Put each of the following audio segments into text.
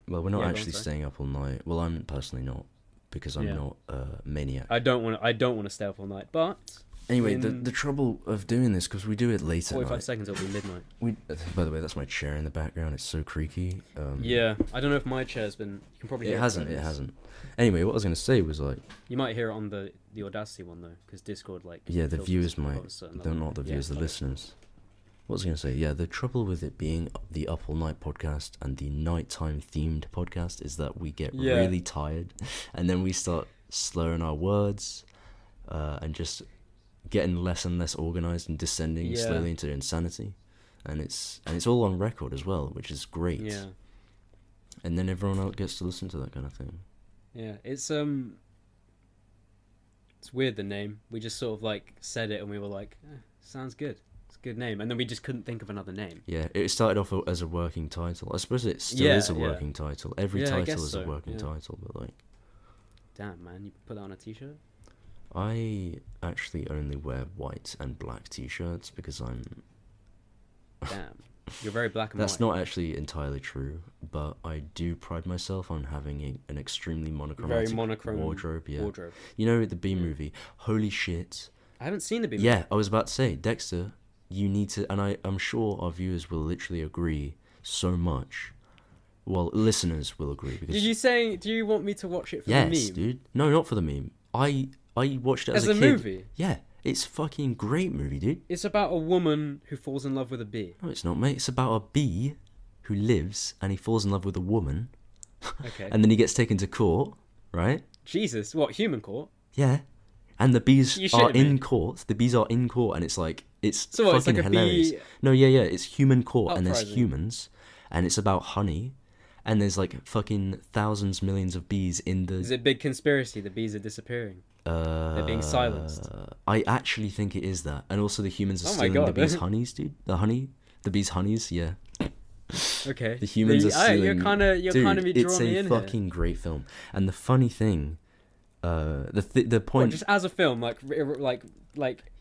Well, we're not Yeah, go on, actually sorry. staying up all night. Well, I'm personally not, because I'm Yeah. not a maniac. I don't want to. I don't want to stay up all night, but Anyway, the in trouble of doing this, because we do it late at 45 night. seconds it'll be midnight. By the way, that's my chair in the background. It's so creaky. Yeah, I don't know if my chair's been. You can probably hear It hasn't. It credits. hasn't. Anyway, what I was gonna say was like, You might hear it on the Audacity one though, because Discord like. yeah, the filters viewers above might. a certain They're level. not the Yeah, viewers, the sorry. listeners. What was I gonna say? Yeah, the trouble with it being the Up All Night podcast and the nighttime themed podcast is that we get Yeah. really tired, and then we start slurring our words, and just getting less and less organized and descending Yeah. slowly into insanity, and it's all on record as well, which is great. Yeah, And then everyone else gets to listen to that kind of thing. yeah. It's weird the name. We just sort of like said it and we were like, sounds good. It's a good name, and then we just couldn't think of another name. Yeah, it started off as a working title. I suppose it still Yeah, is a yeah. working title. Every Yeah, I title guess is a so, working yeah. title, but like, Damn, man, you put that on a t-shirt? I actually only wear white and black t-shirts because I'm... Damn, you're very black and That's white. not actually entirely true, but I do pride myself on having an extremely monochromatic Very monochrome wardrobe. Yeah, wardrobe. you know the B Yeah. movie. Holy shit! I haven't seen the B. Yeah, I was about to say, Dexter. You need to, and I'm sure our viewers will literally agree so much. Well, listeners will agree because Did you say? Do you want me to watch it for yes, the meme? dude. No, not for the meme. I watched it as As a a kid. movie? Yeah, it's fucking great movie, dude. It's about a woman who falls in love with a bee. No, it's not, mate. It's about a bee who lives and he falls in love with a woman, Okay. and then he gets taken to court, right? Jesus, what, human court? Yeah. And the bees You are shitting in me. court. The bees are in court, and it's like it's So what, it's fucking like a hilarious. bee No, yeah, it's human court, and there's uprising. humans, and it's about honey, and there's like fucking thousands, millions of bees in the. Is it a big conspiracy? The bees are disappearing. They're being silenced. I actually think it is that, and also the humans are Oh my stealing the God. bees' honeys, dude. The bees' honeys, yeah. Okay. The humans are stealing. You're kind of Dude, drawing me it's in a here. fucking great film, and the funny thing, the What, point. just as a film, like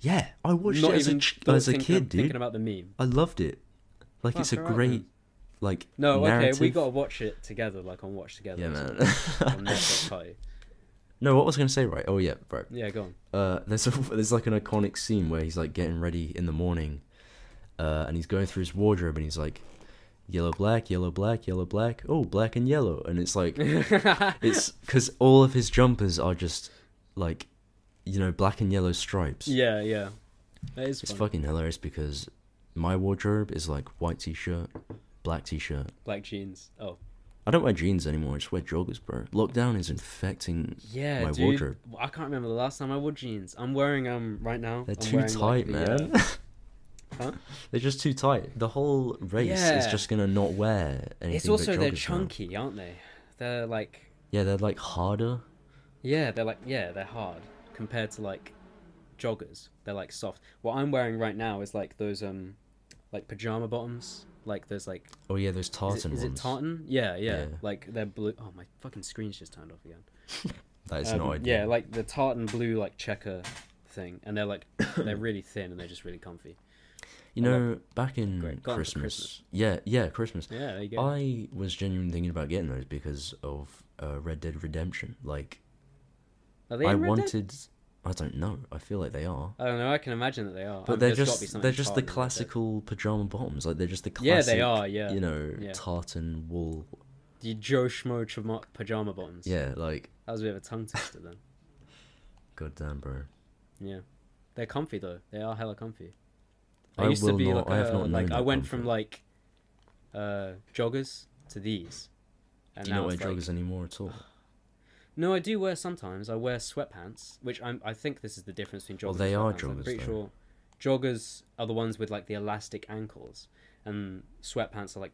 Yeah, I watched not it as even as a thinking, kid, dude. thinking about the meme. I loved it. Like, it's a Fuck, alright, great, man. like, No, narrative. okay, we gotta watch it together, like on Watch Together. Yeah, or man. something, on Netflix party. No, what was I gonna say? Right? Oh yeah, right. Yeah, go on. There's like an iconic scene where he's like getting ready in the morning, and he's going through his wardrobe, and he's like, yellow, black, yellow, black, yellow, black. Oh, black and yellow, and it's like, it's because all of his jumpers are just like, black and yellow stripes. Yeah, yeah. That is It's fun. fucking hilarious because my wardrobe is like white t-shirt, black t-shirt. Black jeans. Oh. I don't wear jeans anymore. I just wear joggers, bro. Lockdown is infecting Yeah, my dude. wardrobe. I can't remember the last time I wore jeans. I'm wearing right now. They're I'm too wearing, tight, like, the, man. Huh? They're just too tight. The whole race is Yeah. just gonna not wear anything. It's also but they're joggers now. chunky, aren't they? They're like Yeah, they're like harder. they're hard compared to like joggers. They're like soft. What I'm wearing right now is like those like pajama bottoms. Like there's like Oh yeah, those is tartan it ones. tartan? Yeah, yeah, Yeah. like they're blue. Oh, my fucking screen's just turned off again. That is no idea. Yeah, like the tartan blue like checker thing, and they're like they're really thin and they're just really comfy. You know, back in Great. Got 'em for Christmas. Christmas. Yeah, Christmas. Yeah, there you go. I was genuinely thinking about getting those because of Red Dead Redemption. Like, Are they I in Red Dead? wanted. I don't know. I feel like they are. I don't know. I can imagine that they are. But There's gotta be something they're just the tartan in Red Dead. classical pajama bottoms. Like they're just the Yeah, classic. they are. Yeah, Yeah. tartan wool. The Joe Schmo pajama bottoms. Yeah, like That was a bit of a tongue twister then. goddamn, bro. Yeah, they're comfy though. They are hella comfy. I used will to be not. like I have not known like I that went comfort. from like joggers to these. And Do you now not wear it's like- joggers anymore at all? No, I do wear sometimes. I wear sweatpants, which I think this is the difference between joggers. Well, they and are sweatpants. I'm joggers, pretty though. sure joggers are the ones with like the elastic ankles, and sweatpants are like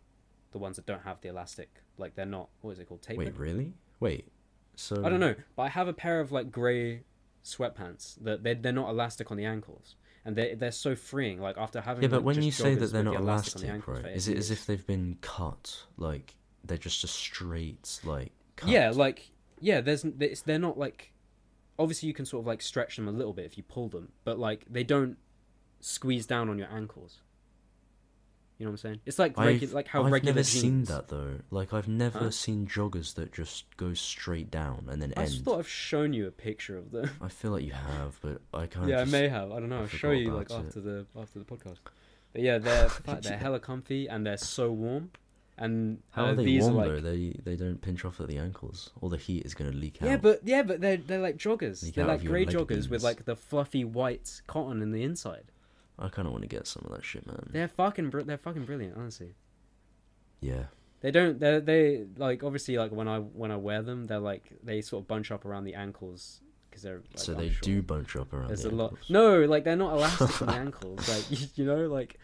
the ones that don't have the elastic. Like they're not. What is it called? Tapered? Wait, really? Wait. So I don't know, but I have a pair of like grey sweatpants that they're not elastic on the ankles, and they're so freeing. Like after having Yeah, but like, when just you say joggers that they're with not the elastic on the elastic, ankles right? for Is it as years. if they've been cut? Like they're just a straight like cut? Yeah, like they're not like. Obviously, you can sort of like stretch them a little bit if you pull them, but like they don't squeeze down on your ankles. You know what I'm saying? It's like how I've regular never jeans. seen that though. Like I've never seen joggers that just go straight down and then I end. just thought I've shown you a picture of them. I feel like you have, but I can't. Yeah, I may have. I don't know. I'll show you like after the podcast. But yeah, they're hella comfy and they're so warm. And how are they these warm are like, though? They don't pinch off at the ankles. All the heat is gonna leak yeah, out. but they're like joggers. Leak They're out like of your grey leg joggers with beans. like the fluffy white cotton in the inside. I kind of want to get some of that shit, man. They're fucking brilliant, honestly. Yeah. They like obviously like when I wear them, they're like they sort of bunch up around the ankles because they're like, So they do bunch up around. There's the a lot. ankles. No, like they're not elastic on the ankles. Like you know, like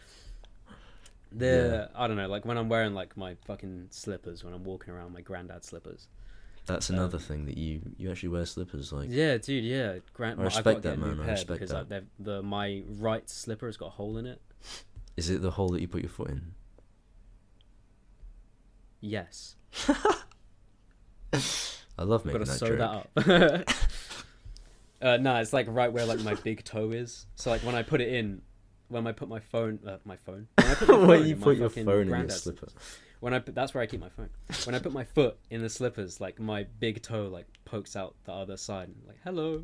they're I don't know. Like when I'm wearing like my fucking slippers when I'm walking around, my granddad's slippers. That's another thing that you actually wear slippers like. Yeah, dude. Yeah, I respect that, man. I respect because that. like, my right slipper has got a hole in it. Is it the hole that you put your foot in? Yes. I love making Gotta that sew joke. that up. No, it's like right where like my big toe is. So like when I put it in, when I put my phone, when I put my phone When you in put my your fucking phone in your granddad's slipper. that's where I keep my phone. When I put my foot in the slippers, like my big toe like pokes out the other side, like hello.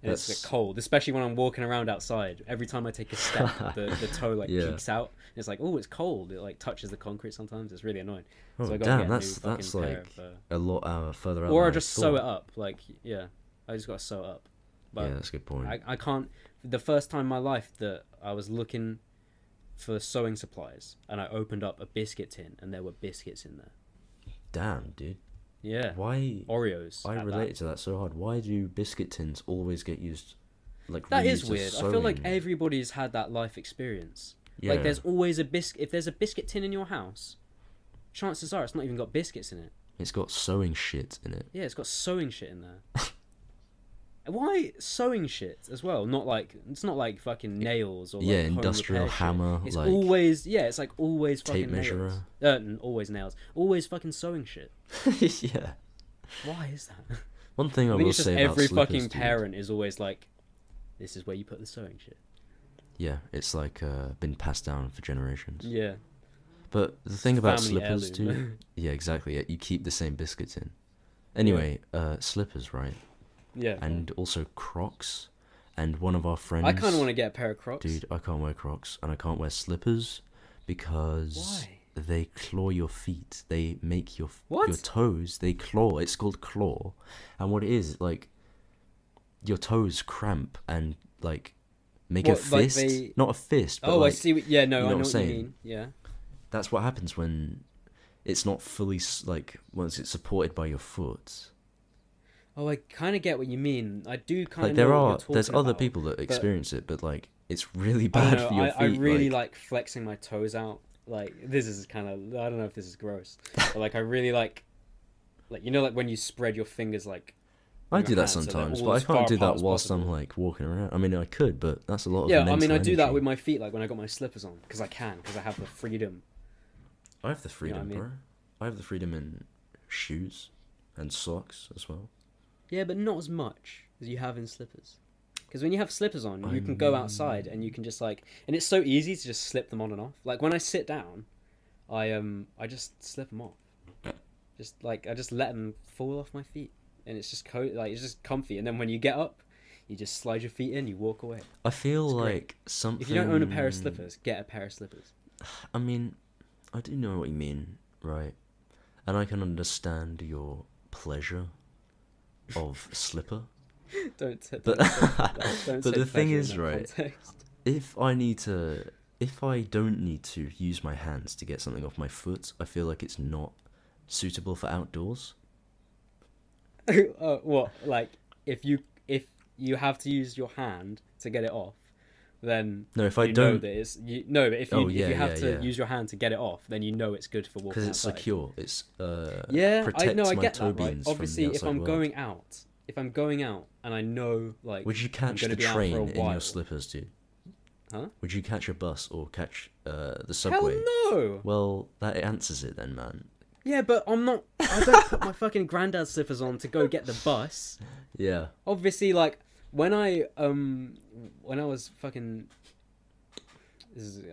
And it's like cold, especially when I'm walking around outside. Every time I take a step, the toe like peeks out. It's like, oh, it's cold. It like touches the concrete sometimes. It's really annoying. Oh so I damn, get a that's new like pair of, a lot further out. or than I just sew it up. Like yeah, I just gotta sew it up. But yeah, that's a good point. I can't. The first time in my life that I was looking for sewing supplies and I opened up a biscuit tin and there were biscuits in there. Damn, dude. Yeah. Why? Oreos. I related to that so hard. Why do biscuit tins always get used? Like that reused is as weird. I sewing? feel like everybody's had that life experience. Yeah. Like there's always a biscuit. If there's a biscuit tin in your house, chances are it's not even got biscuits in it. It's got sewing shit in it. Yeah, it's got sewing shit in there. Why sewing shit as well? Not like it's not like fucking nails or like Yeah, home industrial repair shit. hammer. It's like always it's like always tape fucking measurer. nails. Always nails. Always fucking sewing shit. Yeah. Why is that? One thing I think will it's just say about every slippers, fucking dude, parent is always like, this is where you put the sewing shit. Yeah, it's like been passed down for generations. Yeah. But the thing about Family slippers heirloom. too, yeah, exactly. Yeah, you keep the same biscuits in. Anyway, slippers, right? Yeah. And also Crocs. And one of our friends. I kind of want to get a pair of Crocs. Dude, I can't wear Crocs and I can't wear slippers because Why? they claw your feet. They make your What? your toes. They claw. It's called claw, and what it is like, your toes cramp and like make a What, like fist. they- Not a fist. But Oh, like, I see. Yeah, no, you know I know what I'm what you saying? mean. Yeah. That's what happens when it's not fully like once it's supported by your foot. Oh, I kind of get what you mean. I do kind Like of there know what are, you're talking there's other about. people that experience it, but like it's really I bad don't know, for your I feet. really like flexing my toes out. Like this is kind of I don't know if this is gross, but like I really like you know like when you spread your fingers like. I your do that hands so they're sometimes, all but I as far can't do apart that as whilst I'm possible. like walking around. I mean, I could, but that's a lot of Yeah, I mental mean I do that energy. with my feet like when I got my slippers on because I have the freedom. I have the freedom, I mean? bro. I have the freedom in shoes and socks as well. Yeah, but not as much as you have in slippers. Because when you have slippers on, you can go outside and you can just like, and it's so easy to just slip them on and off. Like when I sit down, I just slip them off. Just like I just let them fall off my feet, and it's just it's just comfy. And then when you get up, you just slide your feet in, you walk away. I feel It's great. like something. If you don't own a pair of slippers, get a pair of slippers. I mean, I do know what you mean, right? And I can understand your pleasure of slipper. Don't say But don't but say the thing pleasure in is, that right? context. If I don't need to use my hands to get something off my foot, I feel like it's not suitable for outdoors. What? Like if you have to use your hand to get it off, then No, if I you know don't, that it's no. But if you yeah, have yeah, to yeah. use your hand to get it off, then you know it's good for walking because it's outside. secure. It's Yeah, I protects know. I my get toe that. Right? beans from Obviously, the if outside I'm world. going out, and I know like Would you catch gonna the be out for train a in while. your slippers, dude? Huh? Would you catch a bus or catch the Hell subway? no. Well, that answers it then, man. Yeah, but I don't put my fucking granddad's slippers on to go get the bus. Yeah. Obviously, like when I was fucking.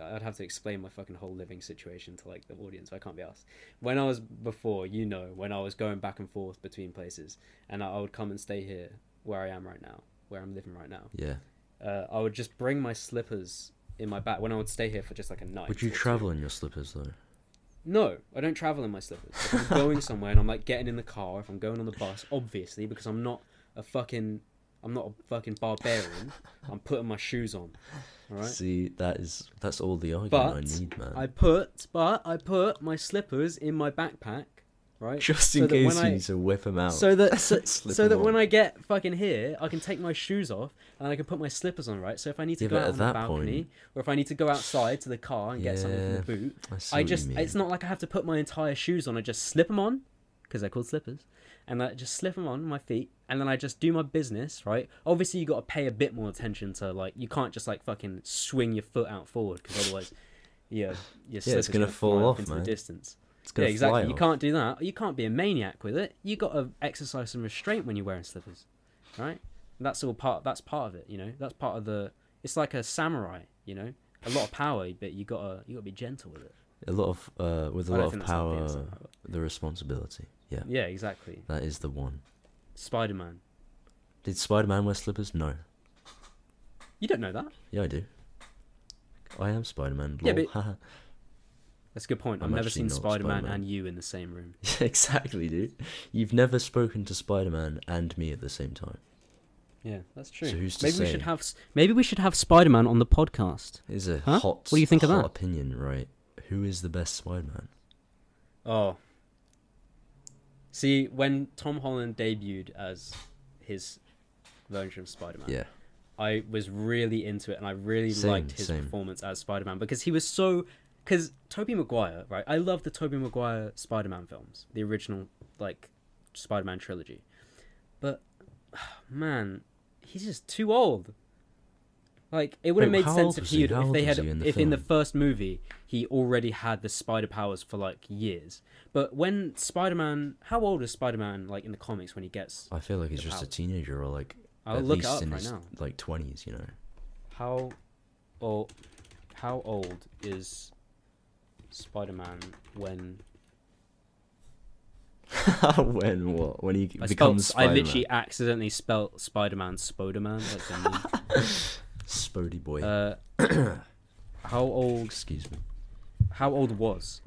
I'd have to explain my fucking whole living situation to like the audience. I can't be asked. When I was before, when I was going back and forth between places, and I would come and stay here where I am right now, where I'm living right now. Yeah. I would just bring my slippers in my bag when I would stay here for just like a night. Would you travel in your slippers though? No, I don't travel in my slippers. If I'm going somewhere and I'm like getting in the car, if I'm going on the bus, obviously, because I'm not a fucking barbarian. I'm putting my shoes on. All right. See, that's all the argument I need, man. I put my slippers in my backpack, right? Just in case you need to whip them out. So that when I get fucking here, I can take my shoes off and I can put my slippers on, right? So if I need to go out on the balcony, or if I need to go outside to the car and get something from the boot, it's not like I have to put my entire shoes on. I just slip them on, because they're called slippers, and I just slip them on my feet, and then I just do my business, right? Obviously, you got to pay a bit more attention to, like, you can't just like fucking swing your foot out forward, because otherwise, your slipper's gonna fall off into the distance. It's gonna exactly. fly You off. can't do that. You can't be a maniac with it. You got to exercise some restraint when you're wearing slippers, right? And that's part of it, That's part of the. It's like a samurai, A lot of power, but you gotta be gentle with it. A lot of with a lot of power, the responsibility. Yeah. Yeah, exactly. That is the one. Spider-Man. Did Spider-Man wear slippers? No. You don't know that? Yeah, I do. I am Spider-Man. Yeah, lol. but that's a good point. I've never seen Spider-Man and you in the same room. Yeah, exactly, dude. You've never spoken to Spider-Man and me at the same time. Yeah, that's true. So who's to say? Maybe we should have Spider-Man on the podcast. Is a hot. What do you think of that? Opinion, right? Who is the best Spider-Man? Oh. See, when Tom Holland debuted as his version of Spider-Man, yeah, I was really into it, and I really liked his performance as Spider-Man, because he was so... Because Tobey Maguire, right? I love the Tobey Maguire Spider-Man films, the original, like, Spider-Man trilogy. But, man, he's just too old. Like, it would have made sense if in the first movie he already had the spider powers for like years. But when Spider-Man, how old is Spider-Man like in the comics when he gets? I feel like he's just a teenager, or like I'll at look least it up in right his now. like 20s, How old is Spider-Man when? When what? When he becomes Spider-Man? I literally accidentally spelt Spider-Man Spoderman. Like Spody boy. How old? Excuse me. How old was?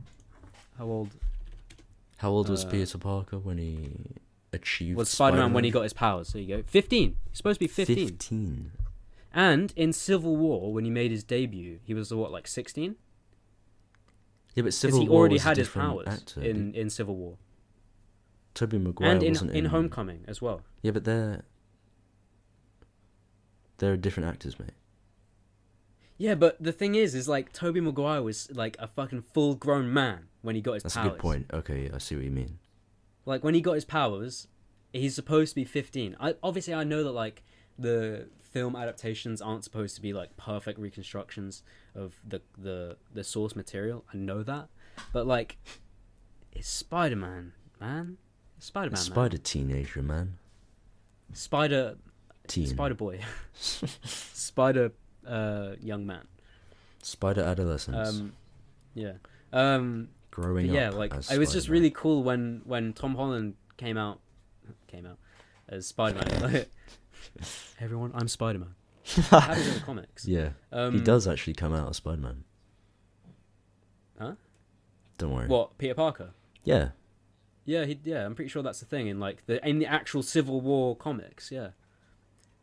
How old was Peter Parker when he achieved? Was Spider-Man when he got his powers? There you go. 15. He's supposed to be 15. 15. And in Civil War, when he made his debut, he was what, like 16? Yeah, but Civil War he already was had a his different powers actor. in Civil War. Tobey Maguire and wasn't in Homecoming as well. Yeah, but they're different actors, mate. Yeah, but the thing is like Tobey Maguire was like a fucking full-grown man when he got his powers. That's a good point. Okay, I see what you mean. Like when he got his powers, he's supposed to be 15. Obviously I know that like the film adaptations aren't supposed to be like perfect reconstructions of the source material. I know that, but like it's Spider-Man, man. Spider-Man, Spider teenager, man. Spider Teen. Spider boy. Spider young man. Spider adolescence. Yeah. Growing up. Yeah, like it was just really cool when Tom Holland came out as Spider-Man. Like, hey everyone, I'm Spider-Man. How is it in the comics? Yeah. He does actually come out as Spider-Man. Huh? Don't worry. What, Peter Parker? Yeah. Yeah, I'm pretty sure that's the thing in like in the actual Civil War comics. Yeah.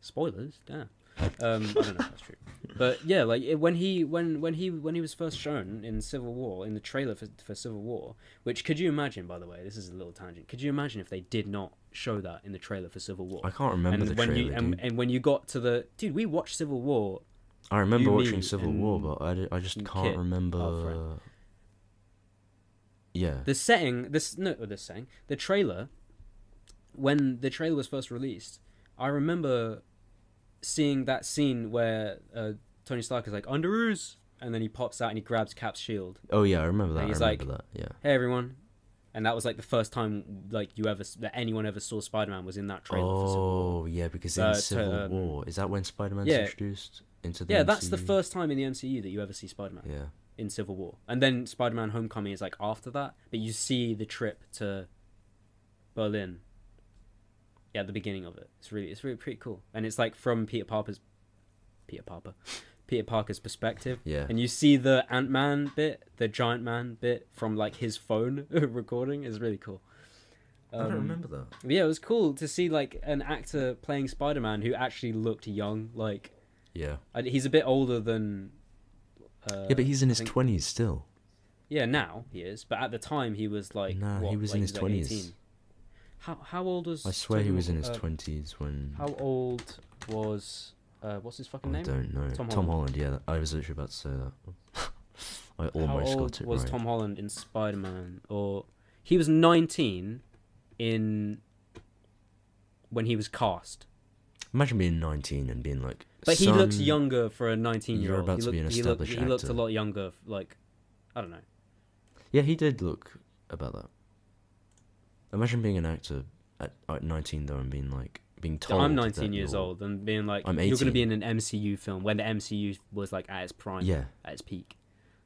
Spoilers, damn. I don't know if that's true, but yeah, like when he was first shown in Civil War, in the trailer for Civil War, which could you imagine? By the way, this is a little tangent. Could you imagine if they did not show that in the trailer for Civil War? I can't remember the trailer. And when you got to we watched Civil War. I remember watching Civil War, but I just can't remember. Yeah. The trailer, when the trailer was first released, I remember seeing that scene where Tony Stark is like, Underoos, and then he pops out and he grabs Cap's shield. Oh yeah, I remember that. And he's I remember like, that. Yeah. Hey everyone, and that was like the first time that anyone ever saw Spider-Man was in that trailer. For Civil War. Oh yeah, because in Civil War, is that when Spider-Man's introduced into the MCU? That's the first time in the MCU that you ever see Spider-Man. Yeah. In Civil War, and then Spider-Man: Homecoming is like after that, but you see the trip to Berlin. Yeah, at the beginning of it, it's really pretty cool, and it's like from Peter Parker's perspective. Yeah. And you see the Ant-Man bit, the Giant Man bit from like his phone recording. Is really cool. I don't remember that. Yeah, it was cool to see like an actor playing Spider-Man who actually looked young. Like, yeah, he's a bit older than. Yeah, but he's in his 20s still. Yeah, now he is, but at the time he was like. Nah, he was in his 20s. How old was? I swear he was in his 20s when. How old was? What's his fucking name? I don't know. Tom Holland. Yeah, I was literally about to say that. I almost got it right. Was Tom Holland in Spider-Man? Or he was 19 in when he was cast. Imagine being 19 and being like. But he looks younger for a 19-year-old. You're about to be an established actor. He looked a lot younger. Like, I don't know. Yeah, he did look about that. Imagine being an actor at 19 though, and being told. I'm 19 years old and being like, I'm 18. You're going to be in an MCU film when the MCU was like at its prime. Yeah. At its peak.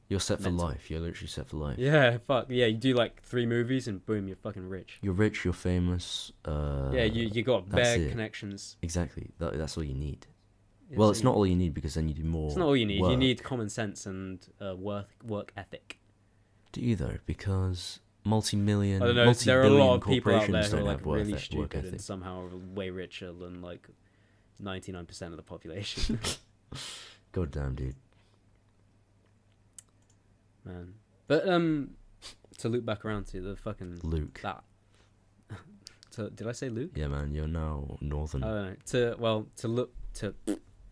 You're set for life. You're literally set for life. Yeah, fuck. Yeah, you do like 3 movies and boom, you're fucking rich. You're rich, you're famous. Yeah, you got bare connections. Exactly. That's all you need. Well, it's not all you need because then you do more. It's not all you need. Work. You need common sense and work ethic. Do you though? Because multi-billion there are a lot of people out there who are like really work stupid ethic. and somehow way richer than like 99% of the population. God damn, dude. Man, but to loop back around to the fucking Luke. That. Did I say Luke? Yeah, man. You're now northern. I don't know.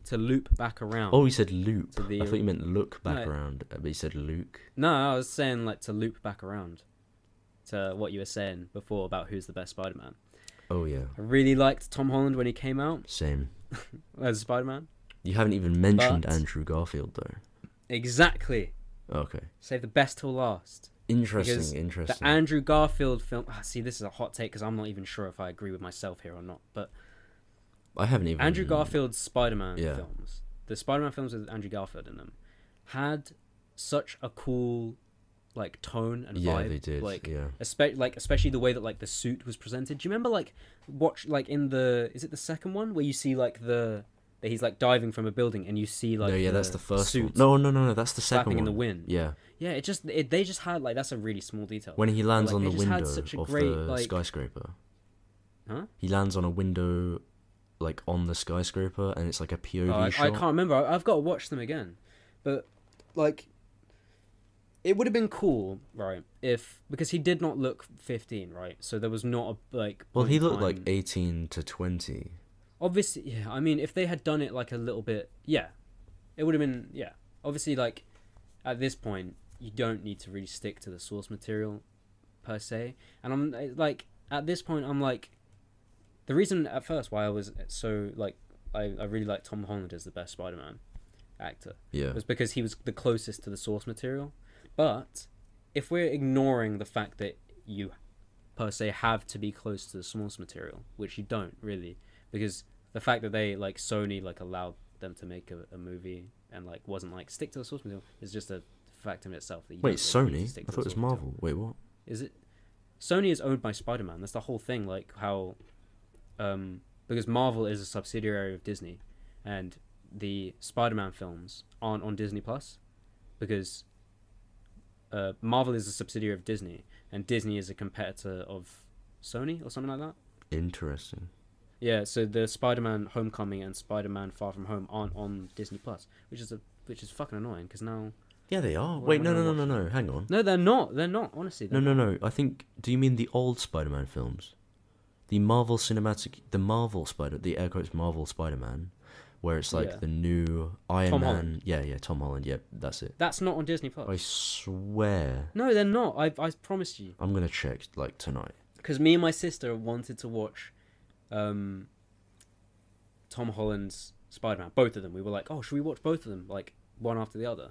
To loop back around. Oh, you said loop. I thought you meant look back around, but you said Luke. No, I was saying like to loop back around to what you were saying before about who's the best Spider-Man. Oh yeah. I really liked Tom Holland when he came out. Same. As Spider-Man. You haven't even mentioned Andrew Garfield though. Exactly. Okay. Save the best till last. Interesting. The Andrew Garfield film. See, this is a hot take because I'm not even sure if I agree with myself here or not. But I haven't even. Andrew Garfield's Spider-Man films, the Spider-Man films with Andrew Garfield in them, had such a cool, like, tone and vibe. Yeah, they did. Like, yeah. Especially the way that like the suit was presented. Do you remember in is it the second one where you see like that he's like diving from a building and you see like that's the first one. No, that's the second one. In the wind. Yeah. Yeah, they just had like that's a really small detail. When he lands on the window of great, the skyscraper. Huh? He lands on a window, like on the skyscraper, and it's like a POV shot. I can't remember. I've got to watch them again, but like, it would have been cool, right? Because he did not look 15, right? So there was not a like. Well, he looked like 18 to 20. Obviously, yeah. I mean, if they had done it like a little bit, yeah, it would have been, yeah. Obviously, like, at this point, you don't need to really stick to the source material, per se. And I'm, like, at this point, I'm like, the reason at first why I was so, like, I really liked Tom Holland as the best Spider-Man actor. Yeah. Was because he was the closest to the source material. But, if we're ignoring the fact that you, per se, have to be close to the source material, which you don't, really, because the fact that they like Sony like allowed them to make a movie and like wasn't like stick to the source material is just a fact in itself. That you Wait, don't really Sony? I thought it was Marvel. Wait, what? Is it? Sony is owned by Spider-Man. That's the whole thing. Like how, because Marvel is a subsidiary of Disney, and the Spider-Man films aren't on Disney Plus, because Marvel is a subsidiary of Disney, and Disney is a competitor of Sony or something like that. Interesting. Yeah, so the Spider-Man Homecoming and Spider-Man Far From Home aren't on Disney Plus, which is fucking annoying because now. Yeah, they are. Wait, no. Hang on. No, they're not. They're not. Honestly. No. I think. Do you mean the old Spider-Man films? The Marvel Cinematic, the air quotes Marvel Spider-Man, where it's like the new Iron Tom Man. Holland. Yeah, Tom Holland. Yeah, that's it. That's not on Disney Plus. I swear. No, they're not. I promise you. I'm gonna check like tonight. Because me and my sister wanted to watch Tom Holland's Spider-Man, both of them. We were like, oh, should we watch both of them, like one after the other?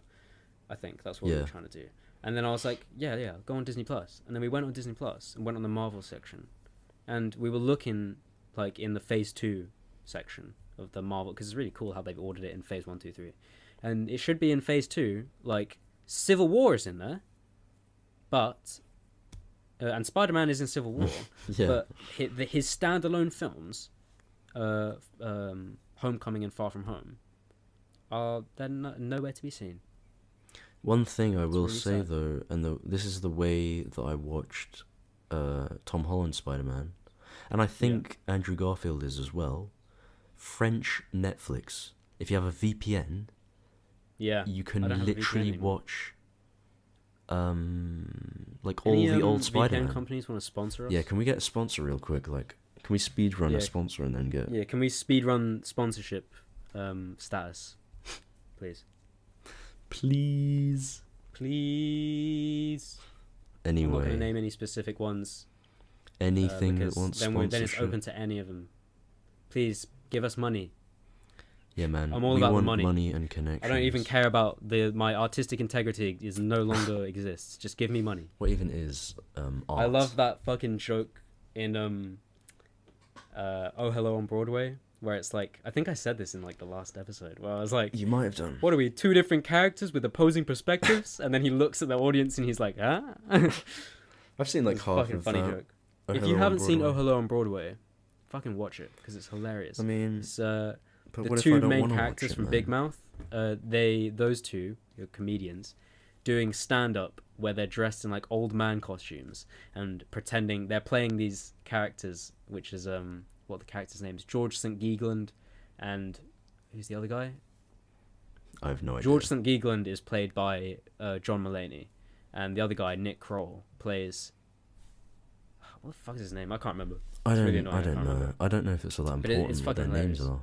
I think that's what we were trying to do. And then I was like, yeah, go on Disney Plus. And then we went on Disney Plus and went on the Marvel section, and we were looking like in the Phase 2 section of the Marvel, because it's really cool how they've ordered it in Phase 1, 2, 3, and it should be in Phase 2. Like Civil War is in there, but and Spider-Man is in Civil War, but his standalone films, Homecoming and Far From Home, they're nowhere to be seen. One thing I will say though, and this is the way that I watched Tom Holland's Spider-Man, and I think Andrew Garfield is as well. French Netflix. If you have a VPN, you can literally watch like all the old Spider-Man. VPN companies want to sponsor us? Yeah, can we get a sponsor real quick? Like, can we speedrun a sponsor and then get... Yeah, can we speedrun sponsorship status, please? Please. Anyway. I'm not going to name any specific ones. Anything that wants sponsorship. Then it's open to any of them. Please, give us money. Yeah, man. I'm all about the money. Money and connections. I don't even care about my artistic integrity is no longer exists. Just give me money. What even is art? I love that fucking joke in Oh Hello on Broadway, where it's like, I think I said this in like the last episode, where I was like, you might have done. What are we, two different characters with opposing perspectives? And then he looks at the audience and he's like, huh? I've seen like half of funny that. Joke. If you haven't seen Oh Hello on Broadway, fucking watch it, because it's hilarious. I mean, it's, the two main characters from Big Mouth, those two are comedians doing stand-up where they're dressed in like old man costumes and pretending they're playing these characters, which is what the character's name is, George St. Geegland, and who's the other guy? I have no idea. George St. Geegland is played by John Mulaney, and the other guy, Nick Kroll, plays... What the fuck is his name? I can't remember. I don't know. I don't know if it's all that important what their names are.